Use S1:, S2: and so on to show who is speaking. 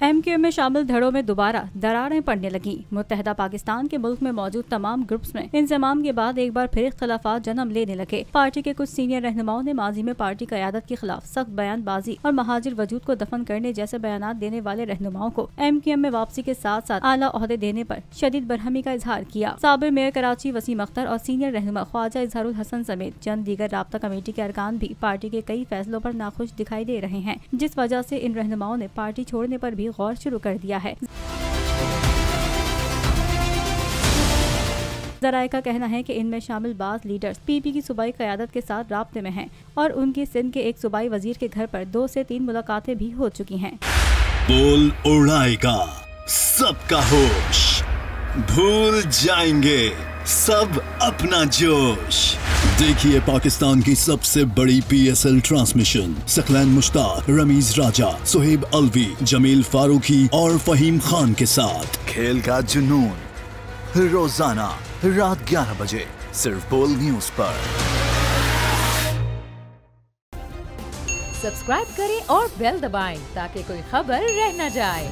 S1: MQM में शामिल धड़ों में दोबारा दरारें पड़ने लगी। मुत्तहदा पाकिस्तान के मुल्क में मौजूद तमाम ग्रुप्स में इंजमाम के बाद एक बार फिर इख्तलाफात जन्म लेने लगे। पार्टी के कुछ सीनियर रहनुमाओं ने माजी में पार्टी क़यादत के खिलाफ सख्त बयानबाजी और महाजिर वजूद को दफन करने जैसे बयानात देने वाले रहनुमाओं को MQM में वापसी के साथ साथ आला ओहदे देने पर शदीद बरहमी का इजहार किया। साबिर मेयर कराची वसीम अख्तर और सीनियर रहनुमा ख्वाजा इजहारुल हसन समेत चंद दीगर राब्ता कमेटी के अरकान भी पार्टी के कई फैसलों पर नाखुश दिखाई दे रहे हैं, जिस वजह से इन रहनुमाओं ने पार्टी छोड़ने पर भी गौर शुरू कर दिया है। ज़राए का कहना है कि इनमें शामिल बाज़ लीडर्स PP की सूबाई क़यादत के साथ राब्ते में हैं और उनकी सिंध के एक सूबाई वजीर के घर पर 2 से 3 मुलाकातें भी हो चुकी हैं।
S2: बोल उड़ाएगा सबका होश, भूल जाएंगे सब अपना जोश। देखिए पाकिस्तान की सबसे बड़ी PSL ट्रांसमिशन सकलैन मुश्ताक, रमीज राजा, सुहेब अलवी, जमील फारूकी और फहीम खान के साथ खेल का जुनून रोजाना रात 11 बजे सिर्फ बोल न्यूज पर।
S3: सब्सक्राइब करें और बेल दबाएं ताकि कोई खबर रह न जाए।